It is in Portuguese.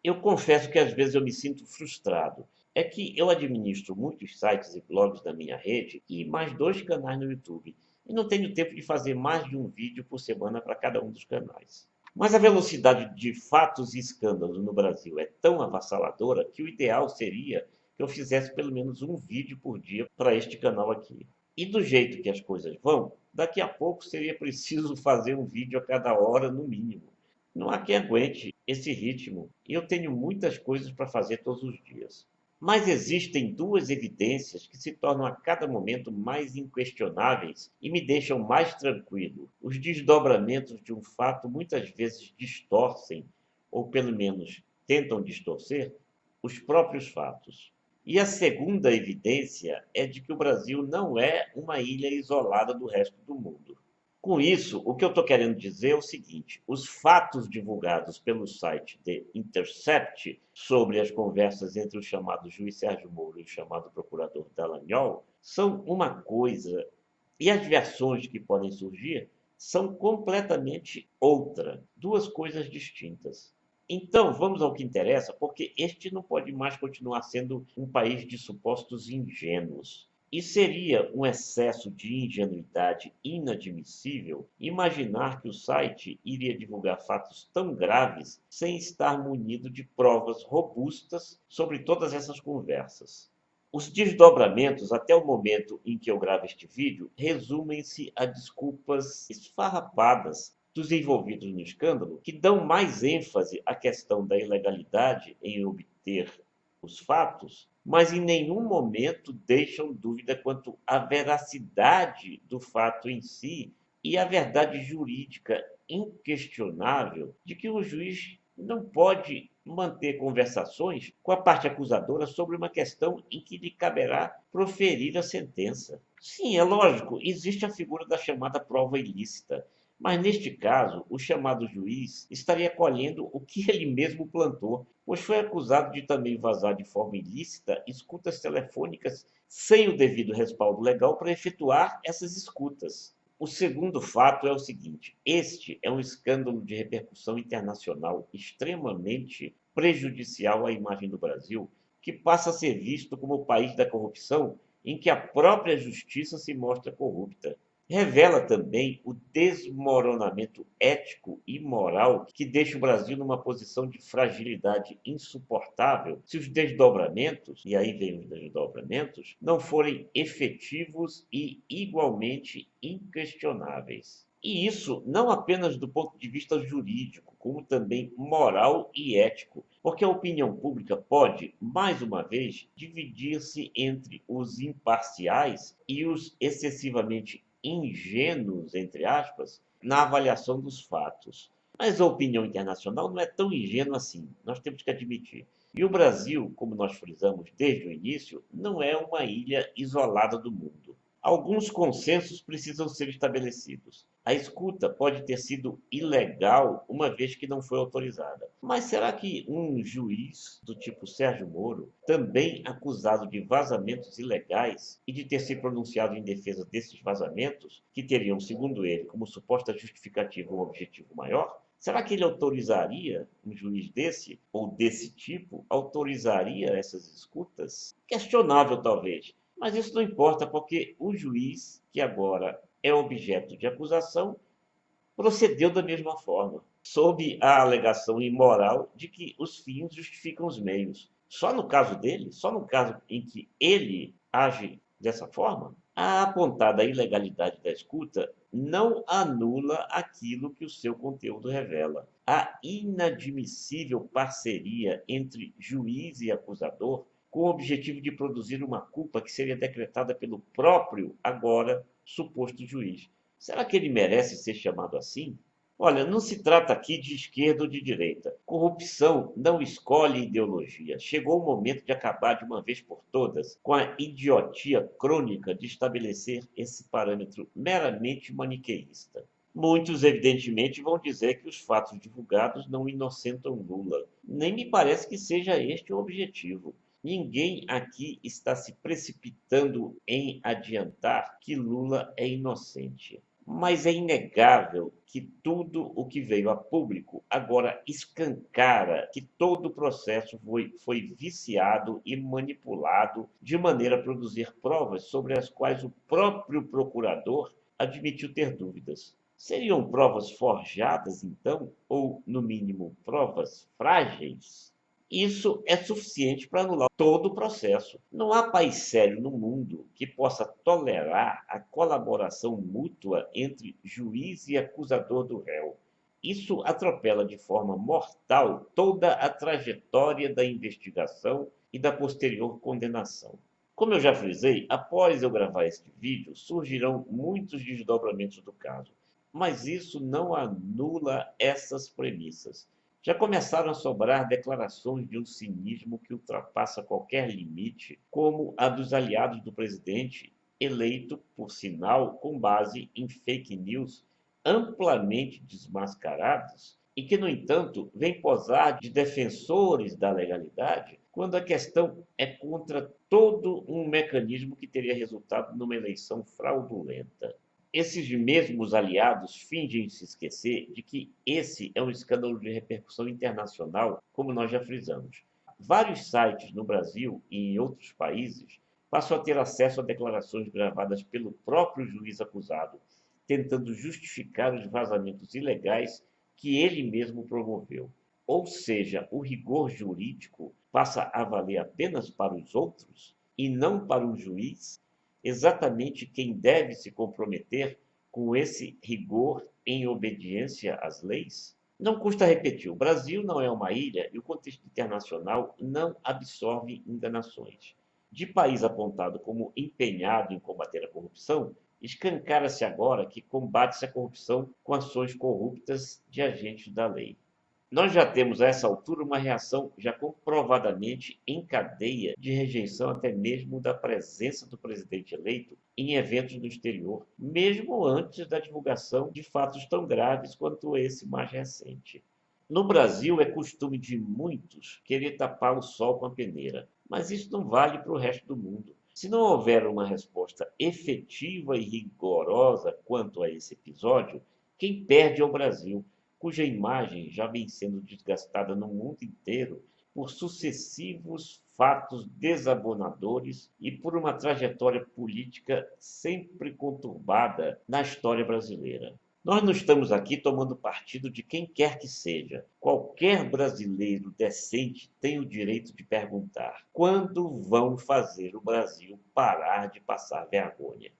Eu confesso que às vezes eu me sinto frustrado. É que eu administro muitos sites e blogs da minha rede e mais dois canais no YouTube. E não tenho tempo de fazer mais de um vídeo por semana para cada um dos canais. Mas a velocidade de fatos e escândalos no Brasil é tão avassaladora que o ideal seria que eu fizesse pelo menos um vídeo por dia para este canal aqui. E do jeito que as coisas vão, daqui a pouco seria preciso fazer um vídeo a cada hora no mínimo. Não há quem aguente esse ritmo e eu tenho muitas coisas para fazer todos os dias. Mas existem duas evidências que se tornam a cada momento mais inquestionáveis e me deixam mais tranquilo. Os desdobramentos de um fato muitas vezes distorcem, ou pelo menos tentam distorcer, os próprios fatos. E a segunda evidência é de que o Brasil não é uma ilha isolada do resto do mundo. Com isso, o que eu estou querendo dizer é o seguinte: os fatos divulgados pelo site The Intercept sobre as conversas entre o chamado juiz Sérgio Moro e o chamado procurador Dallagnol são uma coisa, e as versões que podem surgir são completamente outra, duas coisas distintas. Então, vamos ao que interessa, porque este não pode mais continuar sendo um país de supostos ingênuos. E seria um excesso de ingenuidade inadmissível imaginar que o site iria divulgar fatos tão graves sem estar munido de provas robustas sobre todas essas conversas. Os desdobramentos, até o momento em que eu gravo este vídeo, resumem-se a desculpas esfarrapadas dos envolvidos no escândalo, que dão mais ênfase à questão da ilegalidade em obter os fatos, mas em nenhum momento deixam dúvida quanto à veracidade do fato em si e à verdade jurídica inquestionável de que o juiz não pode manter conversações com a parte acusadora sobre uma questão em que lhe caberá proferir a sentença. Sim, é lógico, existe a figura da chamada prova ilícita, mas neste caso, o chamado juiz estaria colhendo o que ele mesmo plantou, pois foi acusado de também vazar de forma ilícita escutas telefônicas sem o devido respaldo legal para efetuar essas escutas. O segundo fato é o seguinte: este é um escândalo de repercussão internacional extremamente prejudicial à imagem do Brasil, que passa a ser visto como o país da corrupção em que a própria justiça se mostra corrupta. Revela também o desmoronamento ético e moral que deixa o Brasil numa posição de fragilidade insuportável se os desdobramentos, e aí vem os desdobramentos, não forem efetivos e igualmente inquestionáveis. E isso não apenas do ponto de vista jurídico, como também moral e ético, porque a opinião pública pode, mais uma vez, dividir-se entre os imparciais e os excessivamente ingênuos, entre aspas, na avaliação dos fatos. Mas a opinião internacional não é tão ingênua assim, nós temos que admitir. E o Brasil, como nós frisamos desde o início, não é uma ilha isolada do mundo. Alguns consensos precisam ser estabelecidos. A escuta pode ter sido ilegal uma vez que não foi autorizada. Mas será que um juiz do tipo Sérgio Moro, também acusado de vazamentos ilegais e de ter se pronunciado em defesa desses vazamentos, que teriam, segundo ele, como suposta justificativa um objetivo maior, será que ele autorizaria, um juiz desse ou desse tipo, autorizaria essas escutas? Questionável, talvez. Mas isso não importa, porque o juiz, que agora é objeto de acusação, procedeu da mesma forma, sob a alegação imoral de que os fins justificam os meios. Só no caso dele, só no caso em que ele age dessa forma, a apontada ilegalidade da escuta não anula aquilo que o seu conteúdo revela. A inadmissível parceria entre juiz e acusador com o objetivo de produzir uma culpa que seria decretada pelo próprio, agora, suposto juiz. Será que ele merece ser chamado assim? Olha, não se trata aqui de esquerda ou de direita. Corrupção não escolhe ideologia. Chegou o momento de acabar de uma vez por todas com a idiotia crônica de estabelecer esse parâmetro meramente maniqueísta. Muitos, evidentemente, vão dizer que os fatos divulgados não inocentam Lula. Nem me parece que seja este o objetivo. Ninguém aqui está se precipitando em adiantar que Lula é inocente. Mas é inegável que tudo o que veio a público agora escancara que todo o processo foi viciado e manipulado de maneira a produzir provas sobre as quais o próprio procurador admitiu ter dúvidas. Seriam provas forjadas, então, ou, no mínimo, provas frágeis? Isso é suficiente para anular todo o processo. Não há país sério no mundo que possa tolerar a colaboração mútua entre juiz e acusador do réu. Isso atropela de forma mortal toda a trajetória da investigação e da posterior condenação. Como eu já frisei, após eu gravar este vídeo, surgirão muitos desdobramentos do caso, mas isso não anula essas premissas. Já começaram a sobrar declarações de um cinismo que ultrapassa qualquer limite, como a dos aliados do presidente, eleito, por sinal, com base em fake news amplamente desmascarados e que, no entanto, vêm posar de defensores da legalidade quando a questão é contra todo um mecanismo que teria resultado numa eleição fraudulenta. Esses mesmos aliados fingem se esquecer de que esse é um escândalo de repercussão internacional, como nós já frisamos. Vários sites no Brasil e em outros países passam a ter acesso a declarações gravadas pelo próprio juiz acusado, tentando justificar os vazamentos ilegais que ele mesmo promoveu. Ou seja, o rigor jurídico passa a valer apenas para os outros e não para o juiz, exatamente quem deve se comprometer com esse rigor em obediência às leis? Não custa repetir, o Brasil não é uma ilha e o contexto internacional não absorve enganações. De país apontado como empenhado em combater a corrupção, escancara-se agora que combate-se a corrupção com ações corruptas de agentes da lei. Nós já temos a essa altura uma reação já comprovadamente em cadeia de rejeição até mesmo da presença do presidente eleito em eventos no exterior, mesmo antes da divulgação de fatos tão graves quanto esse mais recente. No Brasil, é costume de muitos querer tapar o sol com a peneira, mas isso não vale para o resto do mundo. Se não houver uma resposta efetiva e rigorosa quanto a esse episódio, quem perde é o Brasil, cuja imagem já vem sendo desgastada no mundo inteiro por sucessivos fatos desabonadores e por uma trajetória política sempre conturbada na história brasileira. Nós não estamos aqui tomando partido de quem quer que seja. Qualquer brasileiro decente tem o direito de perguntar: quando vão fazer o Brasil parar de passar vergonha?